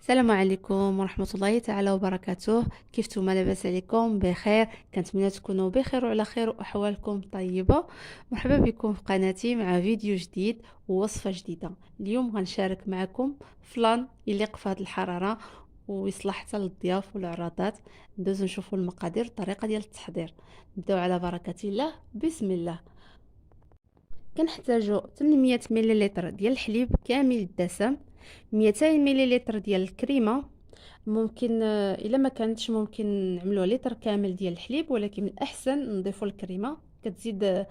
السلام عليكم ورحمة الله تعالى وبركاته. كيف نتوما؟ لاباس عليكم؟ بخير؟ كنتمنى تكونوا بخير وعلى خير واحوالكم طيبة. مرحبا بكم في قناتي مع فيديو جديد ووصفة جديدة. اليوم غنشارك معكم فلان يليق في هذه الحرارة ويصلح حتى للضياف والعراضات. ندوزو نشوفوا المقادير، الطريقة ديال التحضير. نبداو على بركة الله. بسم الله. كنحتاجو 800 ملل ديال الحليب كامل الدسم، 200 ملل ديال الكريمه. ممكن الا ما كانتش ممكن نعملوا لتر كامل ديال الحليب، ولكن الاحسن نضيفوا الكريمه. كتزيد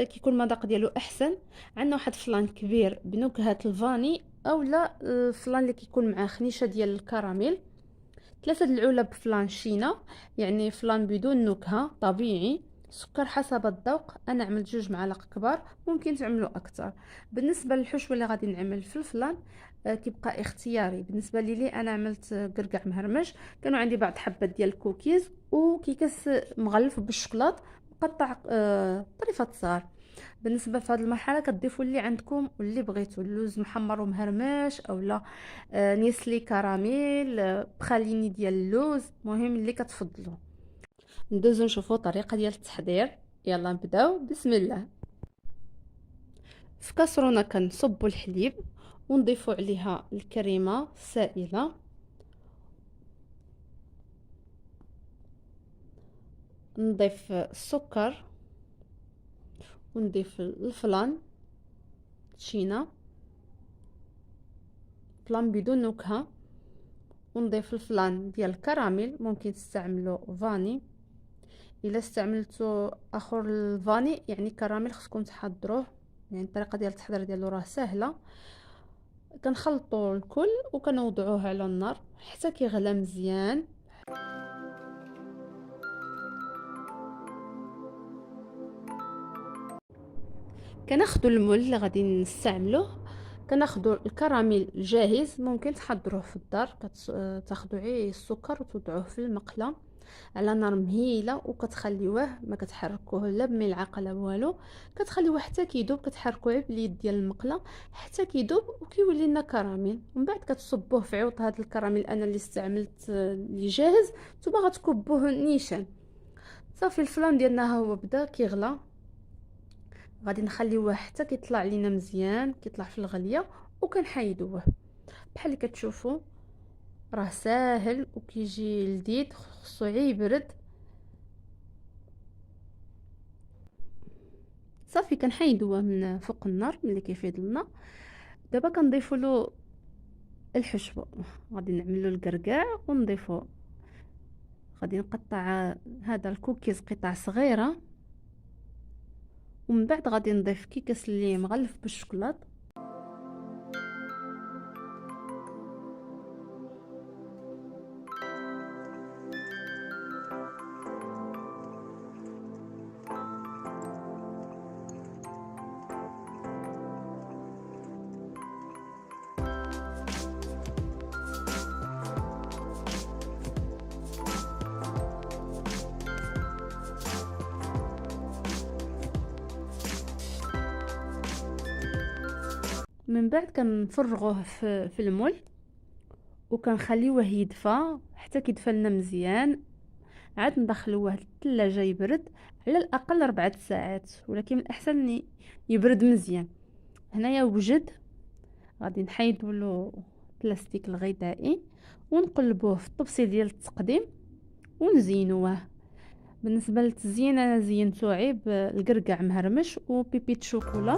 كيكون المذاق ديالو احسن. عندنا واحد فلان كبير بنكهه الفاني اولا الفلان اللي كيكون مع خنيشه ديال الكراميل. 3 العلب فلان شينا، يعني فلان بدون نكهه طبيعي. سكر حسب الذوق، انا عملت 2 معالق كبار، ممكن تعملوا اكثر. بالنسبه للحشوه اللي غادي نعمل في الفلان كيبقى اختياري. بالنسبه لي انا عملت قرقع مهرمش. كانوا عندي بعض حبات ديال الكوكيز وكيكاس مغلف بالشوكولات مقطع طريفات صغار. بالنسبه في هذه المرحله كتضيفوا اللي عندكم واللي بغيتو، اللوز محمر ومهرمش اولا نيسلي كراميل، بخاليني ديال اللوز، مهم اللي كتفضلوا. ندوزو نشوفوا الطريقه ديال التحضير. يلا نبداو. بسم الله. في كاسرونه كنصبوا الحليب ونضيفوا عليها الكريمه السائله، نضيف السكر ونضيف الفلان شينا، فلان بدون نكهه، ونضيف الفلان ديال الكراميل. ممكن تستعملوا فاني. الا استعملتوا اخر الفاني يعني كراميل خصكم تحضروه، يعني الطريقه ديال التحضير ديالو راه سهله. كنخلطوا الكل وكنوضعوه على النار حتى كيغلى مزيان. كناخذوا المول اللي غادي نستعملوه، كناخذوا الكراميل جاهز. ممكن تحضروه في الدار، تاخذوا غير السكر وتوضعوه في المقله على نار مهيله وكتخليوه، ما كتحركوه لا بملعقه لا والو. كتخليوه حتى كيذوب، كتحركوه باليد ديال المقله حتى كيذوب وكيولي لنا كراميل. ومن بعد كتصبوه في عوض. هذا الكراميل انا اللي استعملت اللي جاهز، نتوما غتكبوه نيشان. صافي الفلان ديالنا ها هو بدا كيغلى، غادي نخليوه حتى كيطلع لينا مزيان، كيطلع في الغليه وكنحيدوه. بحال اللي كتشوفوا راه ساهل وكيجي لذيذ، خصو غير يبرد. صافي كنحيدوه من فوق النار ملي كيفيض لنا. دابا كنضيفوا له الحشوه. غادي نعملوا الكركاع ونضيفوا، غادي نقطع هذا الكوكيز قطع صغيره، ومن بعد غادي نضيف كيكس اللي مغلف بالشوكولات. من بعد كنفرغوه في المول وكنخليوه يدفى حتى كيدفى لنا مزيان. عاد ندخلوه للثلاجه يبرد على الاقل 4 ساعات، ولكن الاحسن يبرد مزيان. هنايا وجد. غادي نحيدوا له البلاستيك الغذائي ونقلبوه في الطبسي ديال التقديم ونزينوه. بالنسبه للتزيين انا زينتو عيب القرقع مهرمش وبيبيت شوكولا.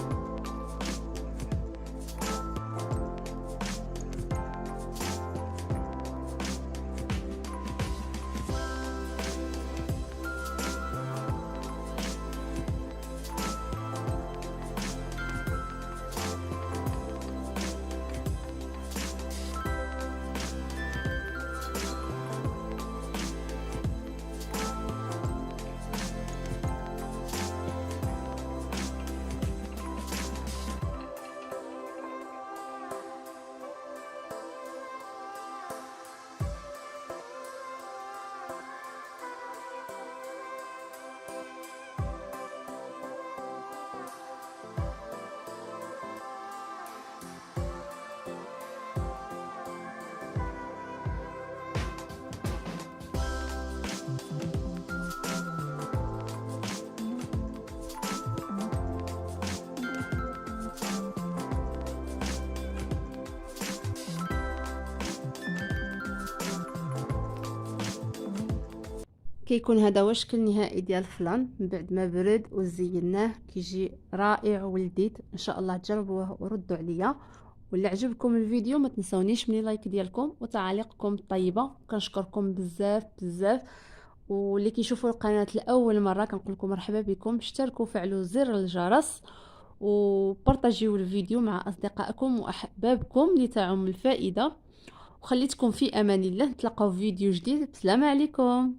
كيكون هذا هو الشكل النهائي ديال الفلان من بعد ما برد وزيناه، كيجي رائع ولذيذ. ان شاء الله تجربوه وردوا عليا. ولا عجبكم الفيديو ما تنسونيش من لايك ديالكم وتعاليقكم الطيبه، كنشكركم بزاف بزاف. واللي كيشوفوا القناه لاول مره كنقول لكم مرحبا بكم، اشتركوا وفعلوا زر الجرس وبارطاجيو الفيديو مع اصدقائكم واحبابكم لتعم الفائده. وخليتكم في امان الله، نتلاقاو في فيديو جديد. السلام عليكم.